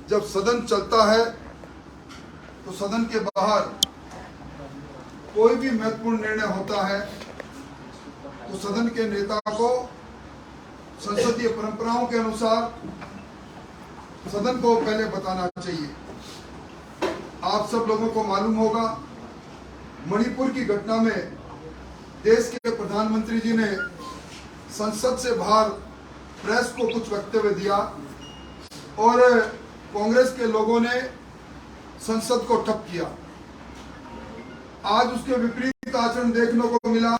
जब सदन चलता है तो सदन के बाहर कोई भी महत्वपूर्ण निर्णय होता है तो सदन के नेता को संसदीय परंपराओं के अनुसार सदन को पहले बताना चाहिए। आप सब लोगों को मालूम होगा, मणिपुर की घटना में देश के प्रधानमंत्री जी ने संसद से बाहर प्रेस को कुछ वक्तव्य दिया और कांग्रेस के लोगों ने संसद को ठप किया। आज उसके विपरीत आचरण देखने को मिला।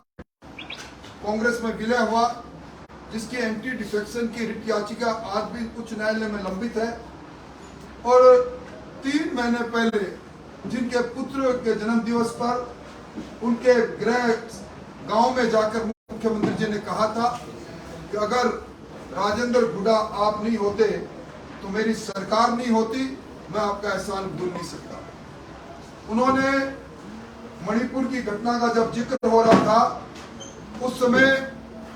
कांग्रेस में विलय हुआ, जिसकी एंटी डिफेक्शन की रिट याचिका आज भी उच्च न्यायालय में लंबित है। और 3 महीने पहले जिनके पुत्र के जन्म दिवस पर उनके गृह गांव में जाकर मुख्यमंत्री जी ने कहा था कि अगर राजेंद्र गुडा आप नहीं होते तो मेरी सरकार नहीं होती, मैं आपका एहसान भूल नहीं सकता। उन्होंने मणिपुर की घटना का जब जिक्र हो रहा था उस समय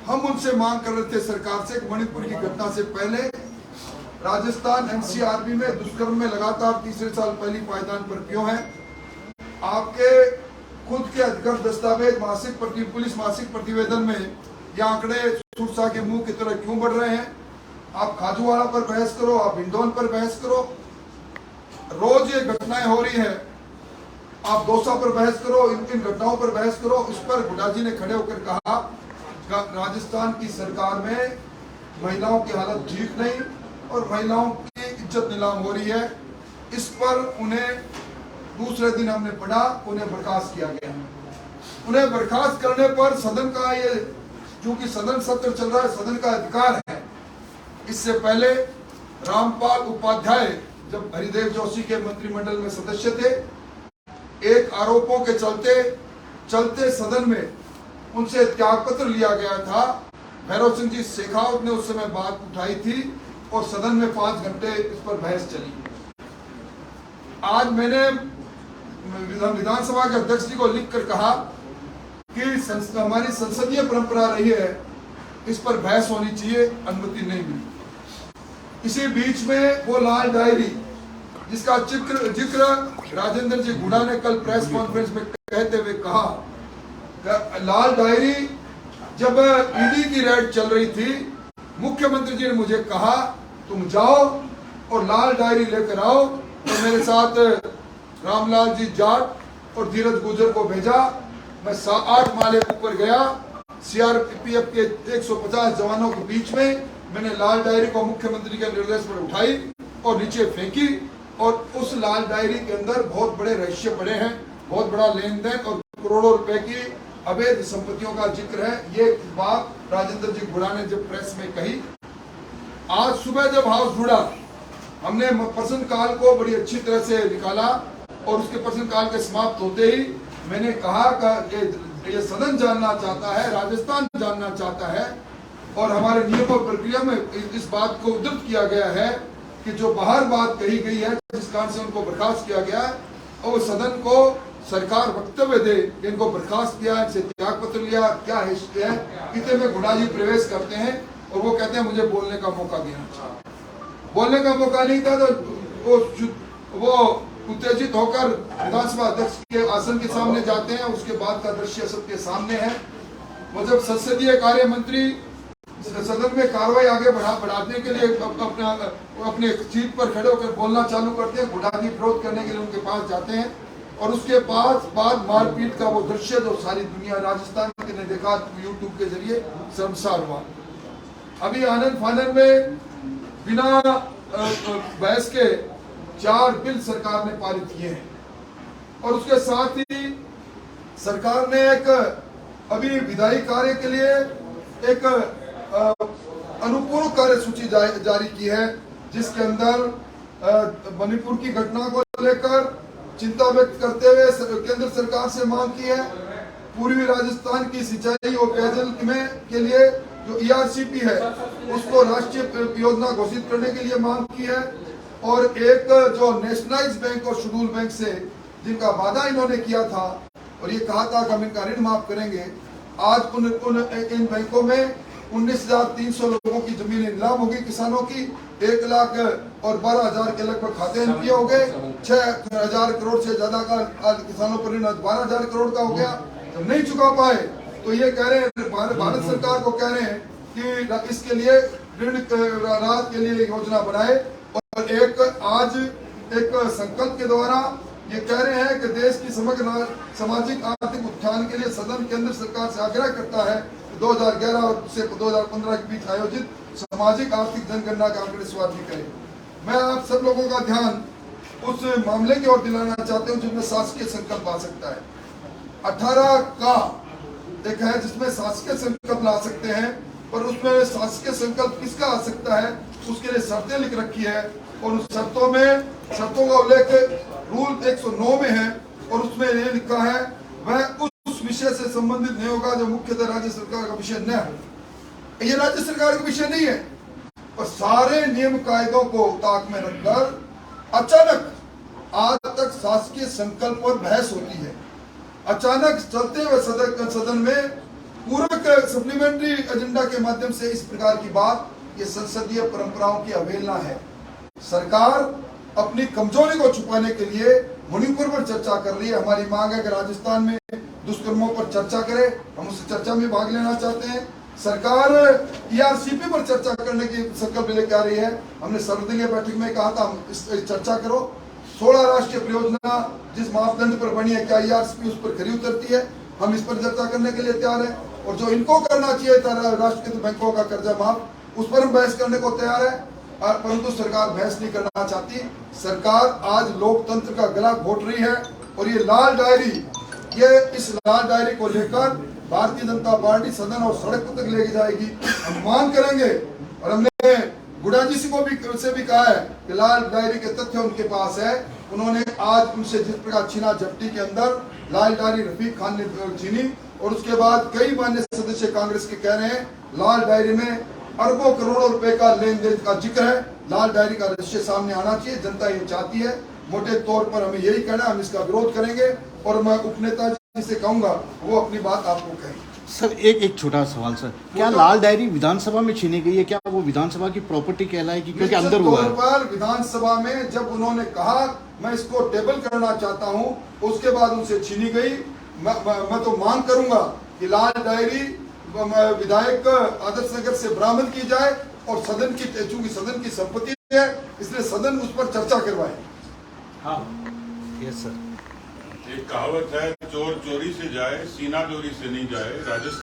हम उनसे मांग कर रहे थे सरकार से कि मणिपुर की घटना से पहले राजस्थान एनसीआरबी में दुष्कर्म में लगातार तीसरे साल पहली पायदान पर क्यों है? आपके खुद के अधिकृत दस्तावेज पुलिस मासिक प्रतिवेदन में ये आंकड़े सुरसा के मुंह की तरह क्यों बढ़ रहे हैं? आप खाजूवाड़ा पर बहस करो, आप हिंडौन पर बहस करो, रोज ये घटनाएं हो रही है। आप दौसा पर बहस करो, इन घटनाओं पर बहस करो। इस पर गुडा जी ने खड़े होकर कहा राजस्थान की सरकार में महिलाओं की हालत ठीक नहीं और महिलाओं की इज्जत नीलाम हो रही है। इस पर उन्हें दूसरे दिन हमने पढ़ा, उन्हें बर्खास्त किया गया। उन्हें बर्खास्त करने पर सदन का ये, चूंकि सदन सत्र चल रहा है, सदन का अधिकार है। इससे पहले रामपाल उपाध्याय जब हरिदेव जोशी के मंत्रिमंडल में सदस्य थे, एक आरोपों के चलते सदन में उनसे त्यागपत्र लिया गया था। भैरव सिंह जी शेखावत ने उस समय बात उठाई थी और सदन में 5 घंटे इस पर बहस चली। आज मैंने विधानसभा के अध्यक्ष जी को लिखकर कहा कि हमारी संसदीय परंपरा रही है, इस पर बहस होनी चाहिए, अनुमति नहीं मिली। इसी बीच में वो लाल डायरी जिसका जिक्र राजेंद्र जी गुडा ने कल प्रेस कॉन्फ्रेंस में कहते हुए कहा, लाल डायरी जब ईडी की रेड चल रही थी, मुख्यमंत्री जी ने मुझे कहा तुम जाओ और लाल डायरी लेकर आओ। तो मेरे साथ रामलाल जी जाट और धीरज गुर्जर को भेजा। मैं 8 माले ऊपर गया, सीआरपीएफ के 150 जवानों के बीच में मैंने लाल डायरी को मुख्यमंत्री के निर्देश पर उठाई और नीचे फेंकी। और उस लाल डायरी के अंदर बहुत बड़े रहस्य पड़े हैं, बहुत बड़ा लेन देन और करोड़ों रुपए की अवैध संपत्तियों का जिक्र है। ये बात राजेंद्र जी गुडा ने जब प्रेस में कही। आज सुबह जब हाउस जुड़ा, हमने प्रश्न काल को बड़ी अच्छी तरह से निकाला और उसके प्रश्न काल के समाप्त होते ही मैंने कहा कि ये सदन जानना चाहता है, राजस्थान जानना चाहता है और हमारे नियम और प्रक्रिया में इस बात को उद्धृत किया गया है कि जो बाहर बात कही गई है, जिस कारण से उनको बर्खास्त किया गया है, और सदन को सरकार वक्तव्य दे कि इनको बर्खास्त किया, इनसे त्यागपत्र लिया, क्या हिस्ट्री है। इतने में गुडा जी प्रवेश करते हैं और वो कहते हैं मुझे बोलने का मौका देना चाहिए। बोलने का मौका नहीं था तो वो उत्तेजित होकर विधानसभा अध्यक्ष के आसन के सामने जाते हैं। उसके बाद का दृश्य सबके सामने है। वो जब संसदीय कार्य मंत्री सदन में कार्रवाई आगे बढ़ाने के लिए अपने सीट पर खड़े होकर बोलना चालू करते हैं, गुडा जी विरोध करने के लिए उनके पास जाते हैं और उसके बाद मारपीट का वो दृश्य जो सारी दुनिया राजस्थान ने देखा यूट्यूब के जरिए शर्मसार हुआ। अभी आनंद फानंद में बिना बहस के 4 बिल सरकार ने पारित किए हैं और उसके साथ ही सरकार ने एक अभी विधायी कार्य के लिए एक अनुपूरक कार्य सूची जारी की है, जिसके अंदर मणिपुर की घटना को लेकर चिंता व्यक्त करते हुए केंद्र सरकार से मांग की है। पूर्वी राजस्थान की सिंचाई और पेयजल में के लिए जो ERCP है उसको राष्ट्रीय योजना घोषित करने के लिए मांग की है। और एक जो नेशनलाइज्ड बैंक और शेड्यूल बैंक से जिनका वादा इन्होंने किया था और ये कहा था कि हम इनका ऋण माफ करेंगे, आज इन बैंकों में 19,300 लोगों की जमीनें नीलाम होगी, किसानों की 1,12,000 के लगभग खाते एनपीए हो गए, 6,000 करोड़ से ज्यादा का किसानों पर ऋण 12,000 करोड़ का हो गया। जब नहीं चुका पाए तो ये कह रहे हैं, भारत सरकार को कह रहे हैं कि इसके लिए ऋण राहत के लिए योजना बनाए, और आज एक संकल्प के द्वारा ये कह रहे हैं कि देश की समग्र सामाजिक आर्थिक उत्थान के लिए सदन केंद्र सरकार से आग्रह करता है 2011 से 2015 के बीच आयोजित सामाजिक आर्थिक जनगणना का आंकड़े स्वाधीन करें। मैं आप सब लोगों का ध्यान उस मामले की ओर दिलाना चाहते हूं जिसमें शासकीय संकल्प आ सकता है। 18 का एक है जिसमें शासकीय संकल्प ला सकते हैं, पर उसमें शासकीय संकल्प किसका आ सकता है उसके लिए शर्तें लिख रखी है, और उस शर्तों का उल्लेख रूल 109 में है, और उसमें ये लिखा है वह उस विषय से संबंधित नहीं होगा जो मुख्यतः राज्य सरकार का विषय न हो। ये राज्य सरकार का विषय नहीं है, और सारे नियम कायदों को ताक में रखकर अचानक आज तक शासकीय संकल्प पर बहस होती है। अचानक चलते हुए सदन में पूरक सप्लीमेंट्री एजेंडा के माध्यम से इस प्रकार की बात, ये संसदीय परंपराओं की अवहेलना है। सरकार अपनी कमजोरी को छुपाने के लिए मणिपुर पर चर्चा कर रही है। हमारी मांग है कि राजस्थान में दुष्कर्मों पर चर्चा करे, हम उस चर्चा में भाग लेना चाहते हैं। सरकार ईआरसीपी पर चर्चा करने की संकल्प लेकर आ रही है। हमने सर्वदलीय बैठक में कहा था हम इस चर्चा करो। 16 राष्ट्रीय परियोजना जिस मापदंड पर बनी है, क्या ईआरसीपी उस पर खरी उतरती है? हम इस पर चर्चा करने के लिए तैयार हैं। और जो इनको करना चाहिए था राष्ट्रीय बैंकों का कर्जा माफ, उस पर हम बहस करने को तैयार है, परंतु सरकार बहस नहीं करना चाहती। सरकार आज लोकतंत्र का गला घोट रही है, और ये लाल डायरी, इस लाल डायरी को लेकर भारतीय जनता पार्टी सदन और सड़क तक लेके जाएगी। हम मांग करेंगे, और हमने गुड़ा जी से भी कहा है कि लाल डायरी के तथ्य उनके पास है। उन्होंने आज उनसे जिस प्रकार छीना झपटी के अंदर लाल डायरी रफीक खान ने छीनी, और उसके बाद कई मान्य सदस्य कांग्रेस के कह रहे हैं लाल डायरी में अरबों करोड़ों रुपए का लेन देन का जिक्र है। लाल डायरी का रजिस्टर सामने आना चाहिए, जनता ये चाहती है। मोटे तौर पर हमें यही कहना है, हम इसका विरोध करेंगे, और मैं उपनेता जी से कहूंगा वो अपनी बात आपको कहें। सर एक छोटा सवाल सर, क्या लाल डायरी विधानसभा में छीनी गई है? क्या वो विधानसभा की प्रॉपर्टी कहलाएगी? क्योंकि अंदर हुआ है। पर विधानसभा में जब उन्होंने कहा मैं इसको टेबल करना चाहता हूं, उसके बाद उनसे छीनी गई। मैं तो मांग करूंगा कि लाल डायरी विधायक आदर्श नगर से बरामद की जाए, और सदन की, चूंकि सदन की संपत्ति है इसलिए सदन उस पर चर्चा करवाए। हाँ, यस सर। एक कहावत है, चोर चोरी से जाए सीना चोरी से नहीं जाए। राजस्थान